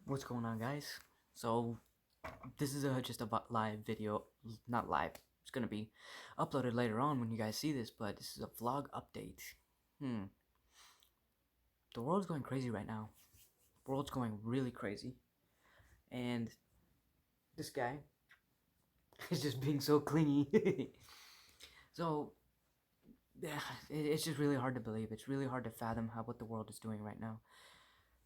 What's going on, guys? So this is just a live video, not live. It's gonna be uploaded later on when you guys see this, but this is a vlog update. The world's going crazy right now. The world's going really crazy, and this guy is just being so clingy. So yeah, it's just really hard to believe. It's really hard to fathom what the world is doing right now.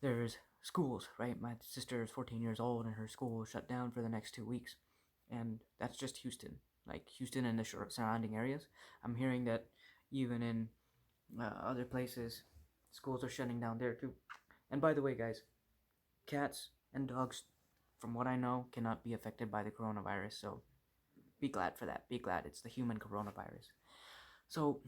There's schools, right? My sister is 14 years old and her school is shut down for the next 2 weeks. And that's just Houston, like Houston and the surrounding areas. I'm hearing that even in other places, schools are shutting down there too. And by the way, guys, cats and dogs, from what I know, cannot be affected by the coronavirus. So be glad for that. Be glad it's the human coronavirus. So,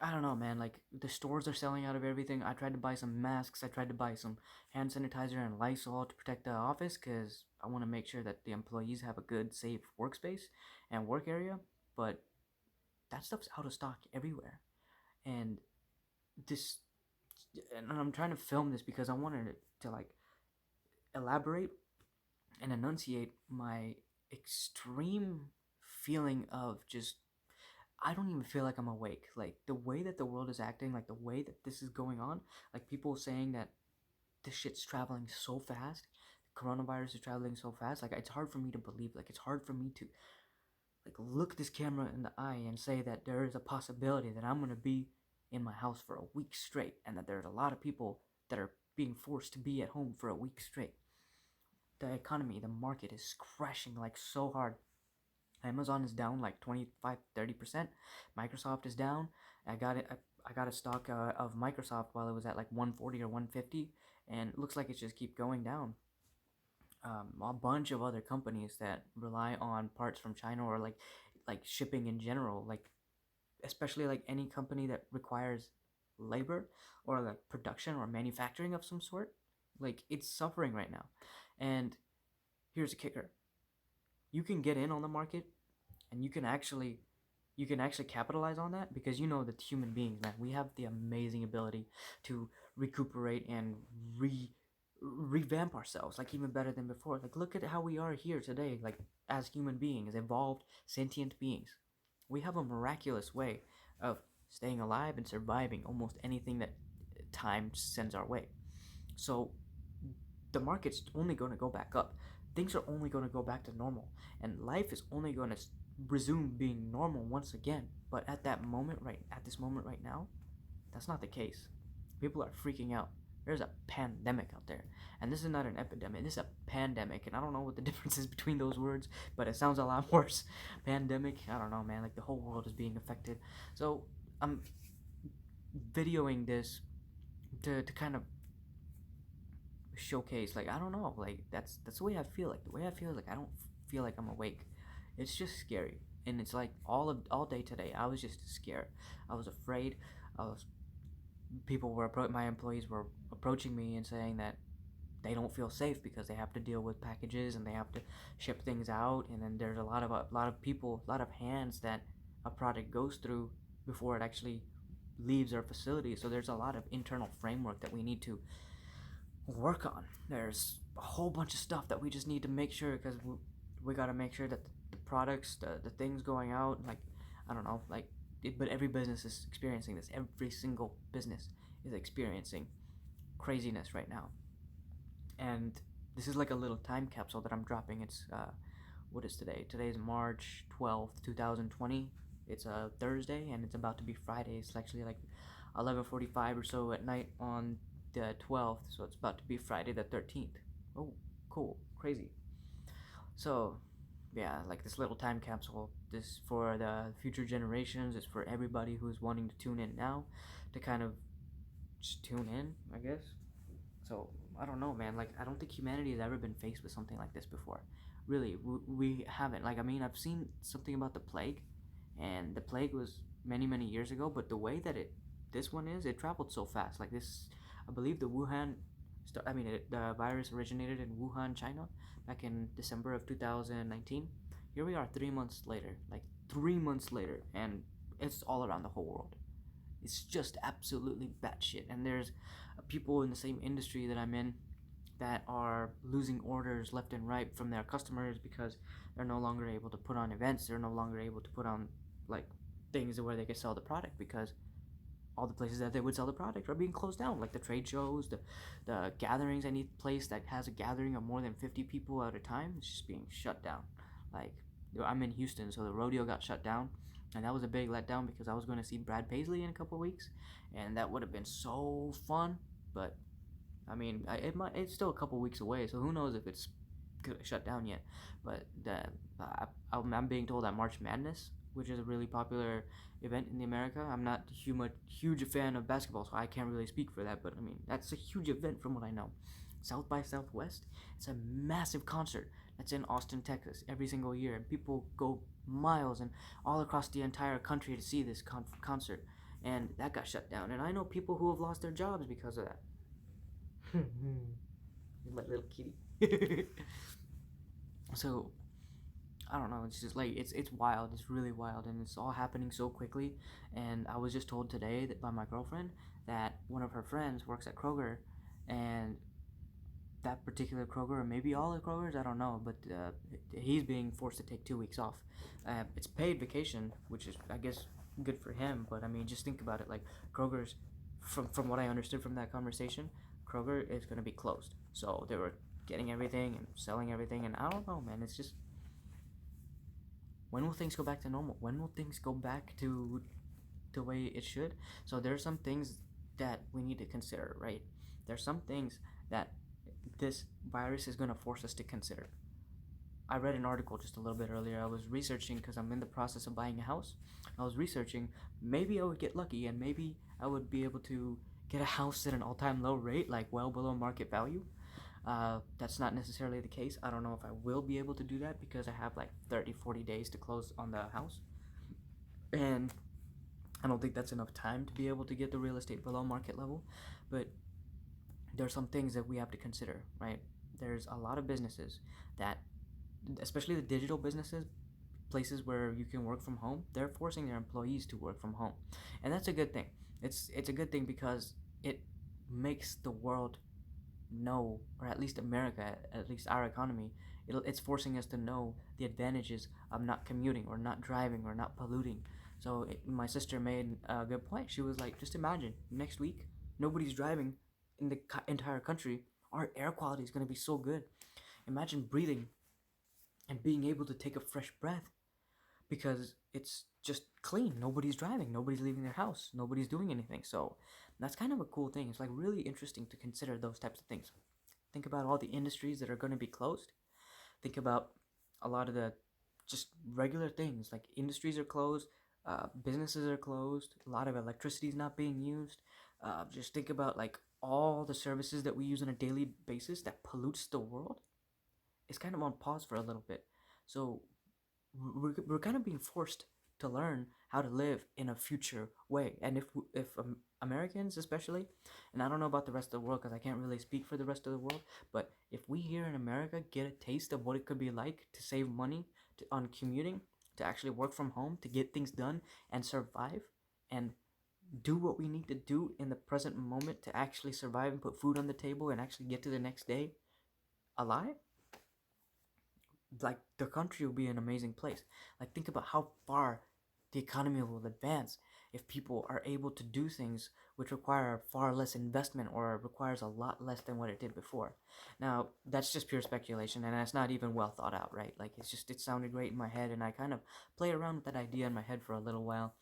I don't know, man. Like, the stores are selling out of everything. I tried to buy some masks. I tried to buy some hand sanitizer and Lysol to protect the office because I want to make sure that the employees have a good, safe workspace and work area. But that stuff's out of stock everywhere. And this, and I'm trying to film this because I wanted to, like, elaborate and enunciate my extreme feeling of just I don't even feel like I'm awake. Like the way that the world is acting, like the way that this is going on, like people saying that this shit's traveling so fast, the coronavirus is traveling so fast, like it's hard for me to believe. Like it's hard for me to like look this camera in the eye and say that there is a possibility that I'm gonna be in my house for a week straight, and that there's a lot of people that are being forced to be at home for a week straight. The economy, the market is crashing like so hard. Amazon is down like 25-30%. Microsoft is down. I got a stock of Microsoft while it was at like 140 or 150, and it looks like it's just keep going down. A bunch of other companies that rely on parts from China or like shipping in general, like especially like any company that requires labor or like production or manufacturing of some sort, like it's suffering right now. And here's a kicker: you can get in on the market and you can actually capitalize on that because you know that human beings, man, we have the amazing ability to recuperate and revamp ourselves like even better than before. Like look at how we are here today, like as human beings, evolved sentient beings. We have a miraculous way of staying alive and surviving almost anything that time sends our way. So the market's only going to go back up. Things are only going to go back to normal, and life is only going to resume being normal once again. But at this moment right now, that's not the case. People are freaking out. There's a pandemic out there, and this is not an epidemic. This is a pandemic, and I don't know what the difference is between those words, but it sounds a lot worse. Pandemic. I don't know, man. Like the whole world is being affected. So I'm videoing this to kind of showcase, like I don't know, like that's the way I feel. Like the way I feel is like I don't feel like I'm awake. It's just scary, and it's like all day today I was just scared. I was afraid. I was my employees were approaching me and saying that they don't feel safe because they have to deal with packages and they have to ship things out, and then there's a lot of people, a lot of hands that a product goes through before it actually leaves our facility. So there's a lot of internal framework that we need to work on. There's a whole bunch of stuff that we just need to make sure, because we got to make sure that the products, the things going out, like I don't know, like but every business is experiencing this. Every single business is experiencing craziness right now, and this is like a little time capsule that I'm dropping. It's what is today? Today is March 12th, 2020. It's a Thursday, and it's about to be Friday. It's actually like 11:45 or so at night on the 12th, so it's about to be Friday the 13th. Oh, cool, crazy. So, yeah, like this little time capsule, this for the future generations. It's for everybody who's wanting to tune in now, to kind of just tune in, I guess. So I don't know, man. Like I don't think humanity has ever been faced with something like this before. Really, we haven't. Like I mean, I've seen something about the plague, and the plague was many years ago. But the way that this one is, it traveled so fast. Like this, I believe the Wuhan, the virus originated in Wuhan, China, back in December of 2019. Here we are 3 months later. Like 3 months later, and it's all around the whole world. It's just absolutely batshit. And there's people in the same industry that I'm in that are losing orders left and right from their customers because they're no longer able to put on events. They're no longer able to put on like things where they can sell the product because all the places that they would sell the product are being closed down, like the trade shows, the gatherings. Any place that has a gathering of more than 50 people at a time is just being shut down. Like, I'm in Houston, so the rodeo got shut down, and that was a big letdown because I was going to see Brad Paisley in a couple weeks, and that would have been so fun. But I mean, it's still a couple weeks away, so who knows if it's shut down yet. But I'm being told that March Madness, which is a really popular event in America. I'm not huge fan of basketball, so I can't really speak for that. But I mean, that's a huge event from what I know. South by Southwest, it's a massive concert that's in Austin, Texas, every single year, and people go miles and all across the entire country to see this concert. And that got shut down. And I know people who have lost their jobs because of that. My little kitty. So I don't know. It's just like it's wild. It's really wild, and it's all happening so quickly. And I was just told today that by my girlfriend that one of her friends works at Kroger, and that particular Kroger, or maybe all the Krogers, I don't know, but he's being forced to take 2 weeks off. It's paid vacation, which is I guess good for him. But I mean, just think about it. Like Kroger's, from what I understood from that conversation, Kroger is going to be closed. So they were getting everything and selling everything, and I don't know, man. It's just, when will things go back to normal? When will things go back to the way it should? So there are some things that we need to consider, right? There's some things that this virus is going to force us to consider. I read an article just a little bit earlier. I was researching because I'm in the process of buying a house. I was researching maybe I would get lucky and maybe I would be able to get a house at an all-time low rate, like well below market value. That's not necessarily the case. I don't know if I will be able to do that because I have like 30-40 days to close on the house. And I don't think that's enough time to be able to get the real estate below market level. But there are some things that we have to consider, right? There's a lot of businesses that, especially the digital businesses, places where you can work from home, they're forcing their employees to work from home. And that's a good thing. It's a good thing because it makes the world know, or at least America, at least our economy, it's forcing us to know the advantages of not commuting or not driving or not polluting. So my sister made a good point. She was like, just imagine next week nobody's driving in the entire country. Our air quality is going to be so good. Imagine breathing and being able to take a fresh breath because it's just clean. Nobody's driving, nobody's leaving their house, nobody's doing anything. So that's kind of a cool thing. It's like really interesting to consider those types of things. Think about all the industries that are going to be closed. Think about a lot of the just regular things, like industries are closed, businesses are closed, a lot of electricity is not being used. Just think about like all the services that we use on a daily basis that pollutes the world. It's kind of on pause for a little bit. So we're kind of being forced to learn how to live in a future way. And if Americans especially, and I don't know about the rest of the world because I can't really speak for the rest of the world, but if we here in America get a taste of what it could be like to save money on commuting, to actually work from home, to get things done and survive and do what we need to do in the present moment to actually survive and put food on the table and actually get to the next day alive, like the country will be an amazing place. Like think about how far the economy will advance if people are able to do things which require far less investment or requires a lot less than what it did before. Now that's just pure speculation and that's not even well thought out, right? Like it sounded great in my head and I kind of played around with that idea in my head for a little while,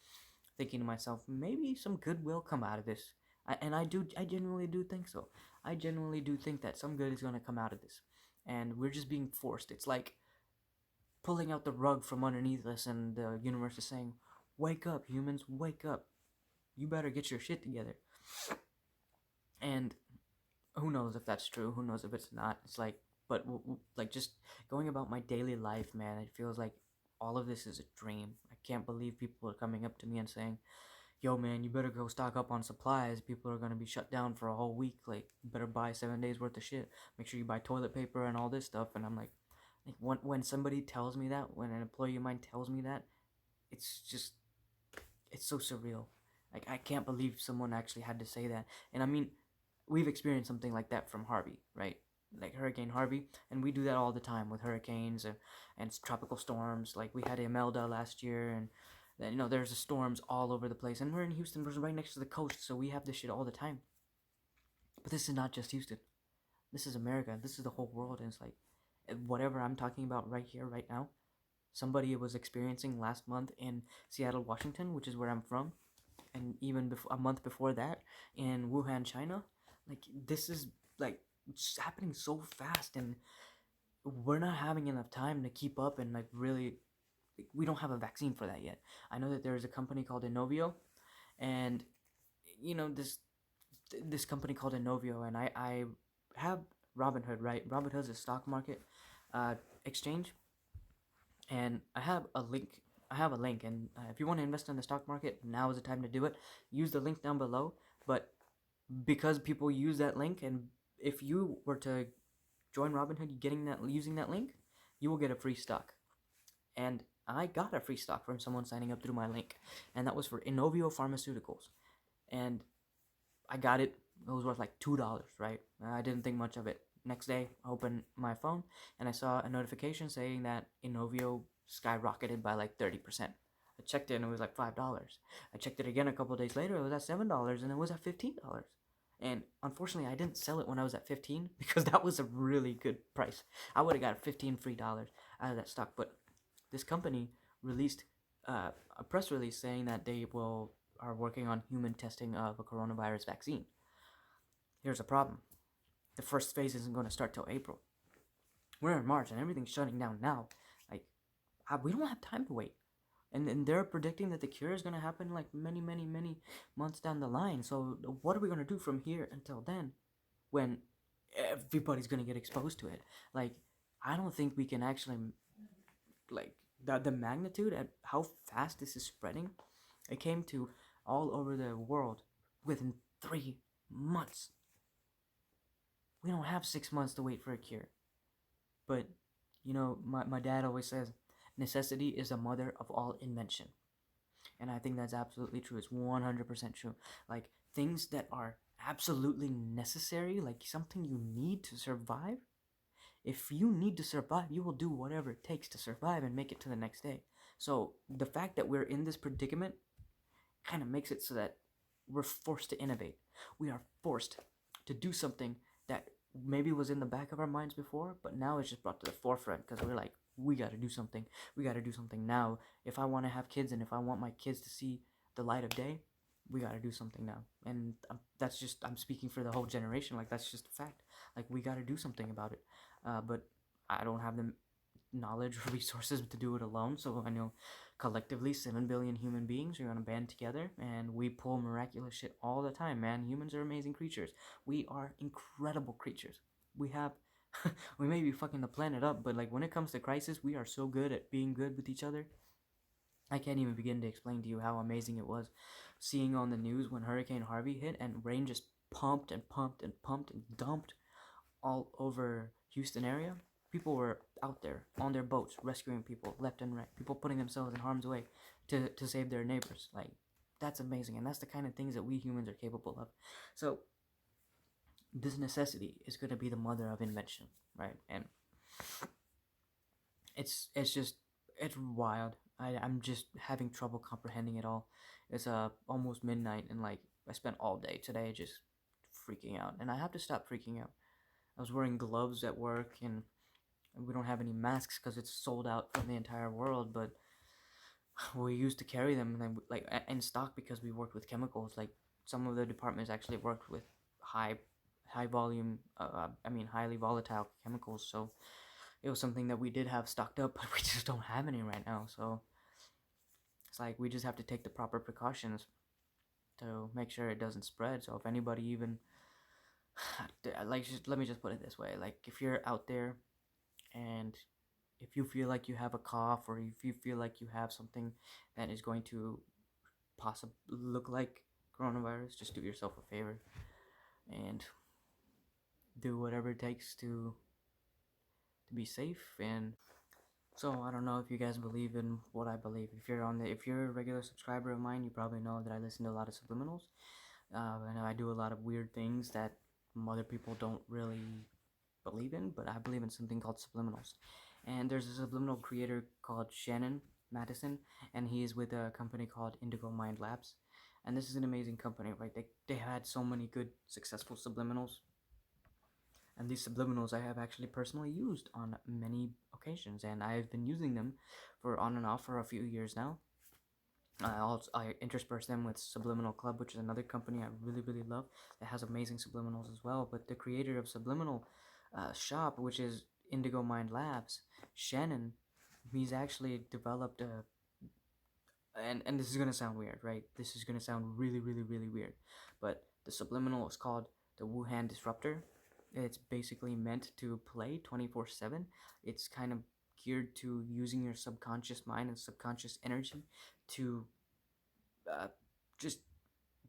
thinking to myself maybe some good will come out of this. I genuinely do think so. I genuinely do think that some good is going to come out of this, and we're just being forced. It's like pulling out the rug from underneath us, and the universe is saying, "Wake up, humans! Wake up! You better get your shit together." And who knows if that's true? Who knows if it's not? It's like, but like just going about my daily life, man. It feels like all of this is a dream. I can't believe people are coming up to me and saying, "Yo, man, you better go stock up on supplies. People are gonna be shut down for a whole week. Like, you better buy 7 days worth of shit. Make sure you buy toilet paper and all this stuff." And I'm like when somebody tells me that, when an employee of mine tells me that, it's just, it's so surreal. Like I can't believe someone actually had to say that. And I mean, we've experienced something like that from Harvey, right? Hurricane Harvey, and we do that all the time with hurricanes and tropical storms. Like we had Imelda last year, and then there's storms all over the place. And we're in Houston, we're right next to the coast, so we have this shit all the time. But this is not just Houston. This is America. This is the whole world, and it's like whatever I'm talking about right here, right now. Somebody was experiencing last month in Seattle, Washington, which is where I'm from, and even a month before that in Wuhan, China. Like this is like it's happening so fast, and we're not having enough time to keep up and like really. We don't have a vaccine for that yet. I know that there is a company called Inovio, and this company called Inovio, and I have Robinhood, right? Robinhood is a stock market exchange, and I have a link. And if you want to invest in the stock market, now is the time to do it. Use the link down below. But because people use that link, and if you were to join Robinhood, using that link, you will get a free stock. And I got a free stock from someone signing up through my link, and that was for Inovio Pharmaceuticals. And I got it. It was worth like $2, right? I didn't think much of it. Next day, I opened my phone and I saw a notification saying that Inovio skyrocketed by like 30%. I checked it and it was like $5. I checked it again a couple days later. It was at $7 and it was at $15. And unfortunately, I didn't sell it when I was at 15 because that was a really good price. I would have got 15 free dollars out of that stock. But this company released a press release saying that they are working on human testing of a coronavirus vaccine. Here's a problem. The first phase isn't going to start till April. We're in March and everything's shutting down now. Like, we don't have time to wait. And they're predicting that the cure is going to happen like many, many, many months down the line. So what are we going to do from here until then when everybody's going to get exposed to it? Like, I don't think we can actually, like, the magnitude at how fast this is spreading, it came to all over the world within 3 months. We don't have 6 months to wait for a cure. But, my dad always says, necessity is the mother of all invention. And I think that's absolutely true. It's 100% true. Like, things that are absolutely necessary, like something you need to survive, if you need to survive, you will do whatever it takes to survive and make it to the next day. So, the fact that we're in this predicament kind of makes it so that we're forced to innovate. We are forced to do something that maybe was in the back of our minds before, but now it's just brought to the forefront because we're like, we got to do something. We got to do something now. If I want to have kids and if I want my kids to see the light of day, we got to do something now. And I'm speaking for the whole generation. Like, that's just a fact. Like, we got to do something about it. But I don't have the knowledge or resources to do it alone. So I know collectively 7 billion human beings are going to band together, and we pull miraculous shit all the time, man. Humans are amazing creatures. We are incredible creatures. We may be fucking the planet up, but like when it comes to crisis, we are so good at being good with each other. I can't even begin to explain to you how amazing it was seeing on the news when Hurricane Harvey hit and rain just pumped and pumped and pumped and dumped all over Houston area. People were out there on their boats rescuing people left and right. People putting themselves in harm's way to save their neighbors. Like, that's amazing, and that's the kind of things that we humans are capable of. So this necessity is going to be the mother of invention, right? And it's wild. I'm just having trouble comprehending it all. It's almost midnight, and like I spent all day today just freaking out, and I have to stop freaking out. I was wearing gloves at work, and we don't have any masks because it's sold out from the entire world, but we used to carry them and then, like, in stock because we worked with chemicals. Like, some of the departments actually worked with high volume, highly volatile chemicals, so it was something that we did have stocked up, but we just don't have any right now. So it's like we just have to take the proper precautions to make sure it doesn't spread. So if anybody even let me just put it this way, like, if you're out there and if you feel like you have a cough, or if you feel like you have something that is going to possibly look like coronavirus, just do yourself a favor and do whatever it takes to be safe. And so I don't know if you guys believe in what I believe. If you're a regular subscriber of mine, you probably know that I listen to a lot of Subliminals, and I do a lot of weird things that other people don't really believe in, but I believe in something called subliminals. And there's a subliminal creator called Shannon Madison, and he is with a company called Indigo Mind Labs. And this is an amazing company, right? They had so many good, successful subliminals. And these subliminals I have actually personally used on many occasions, and I've been using them for on and off for a few years now. I intersperse them with Subliminal Club, which is another company I really love that has amazing subliminals as well. But the creator of Subliminal shop, which is Indigo Mind Labs, Shannon, he's actually developed a, and this is gonna sound weird, right? This is gonna sound really weird, but the subliminal is called the Wuhan Disruptor. It's basically meant to play 24/7. It's kind of geared to using your subconscious mind and subconscious energy to uh, just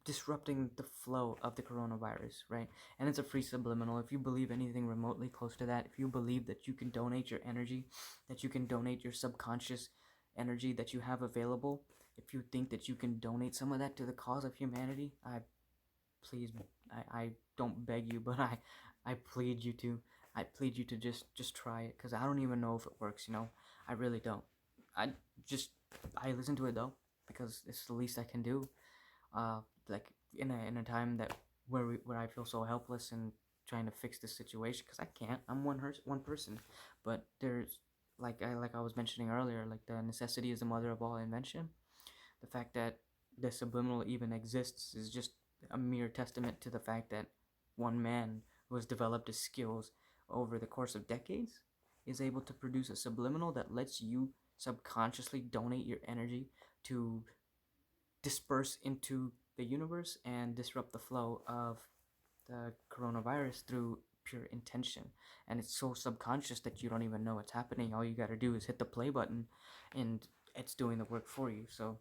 disrupting the flow of the coronavirus, right? And it's a free subliminal. If you believe anything remotely close to that, if you believe that you can donate your energy, that you can donate your subconscious energy that you have available, if you think that you can donate some of that to the cause of humanity, please, I don't beg you, but I plead you to. I plead you to just try it, because I don't even know if it works, I really don't. I just, I listen to it though, because it's the least I can do. Like in a time that where I feel so helpless and trying to fix this situation, because I can't. I'm one person, but there's like I was mentioning earlier, like the necessity is the mother of all invention. The fact that the subliminal even exists is just a mere testament to the fact that one man who has developed his skills over the course of decades is able to produce a subliminal that lets you subconsciously donate your energy to disperse into the universe and disrupt the flow of the coronavirus through pure intention. And it's so subconscious that you don't even know it's happening. All you gotta do is hit the play button and it's doing the work for you. So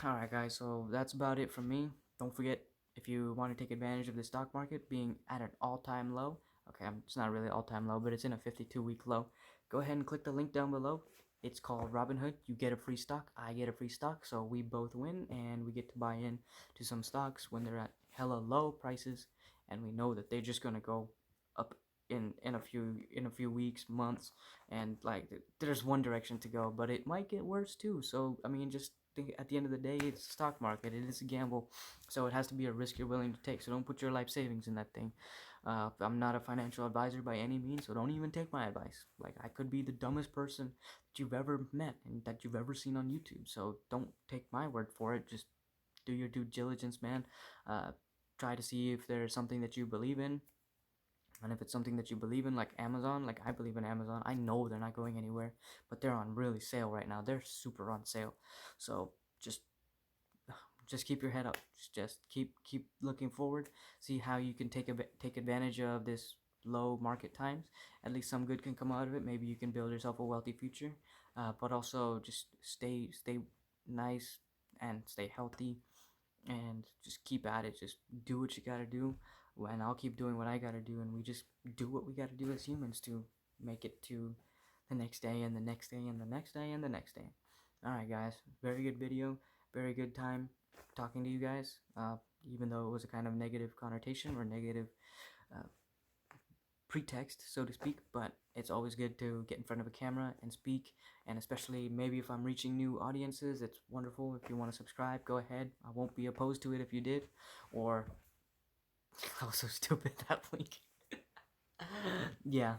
alright guys, so that's about it from me. Don't forget, if you want to take advantage of the stock market being at an all-time low, okay, it's not really all-time low, but it's in a 52-week low, go ahead and click the link down below. It's called Robinhood. You get a free stock, I get a free stock, so we both win, and we get to buy in to some stocks when they're at hella low prices, and we know that they're just gonna go up in a few weeks, months, and like there's one direction to go, but it might get worse too. So I mean, just think, at the end of the day, it's the stock market. It is a gamble, so it has to be a risk you're willing to take. So don't put your life savings in that thing. I'm not a financial advisor by any means, so don't even take my advice. Like, I could be the dumbest person that you've ever met and that you've ever seen on YouTube. So don't take my word for it. Just do your due diligence, man. Try to see if there's something that you believe in. And if it's something that you believe in, like Amazon, like I believe in Amazon, I know they're not going anywhere, but they're on really sale right now. They're super on sale. So just keep your head up. Just keep looking forward. See how you can take advantage of this low market times. At least some good can come out of it. Maybe you can build yourself a wealthy future. But also just stay nice and stay healthy, and just keep at it. Just do what you gotta do, and I'll keep doing what I gotta do, and we just do what we gotta do as humans to make it to the next day and the next day and the next day and the next day. Alright guys, very good video, very good time talking to you guys, even though it was a kind of negative connotation or negative uh, pretext, so to speak, but it's always good to get in front of a camera and speak, and especially maybe if I'm reaching new audiences, it's wonderful. If you want to subscribe, go ahead. I won't be opposed to it if you did. Or I was so stupid, that link. Yeah,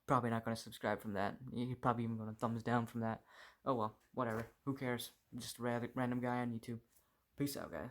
probably not going to subscribe from that. You're probably even going to thumbs down from that. Oh well, whatever. Who cares? Just a random guy on YouTube. Peace out, guys.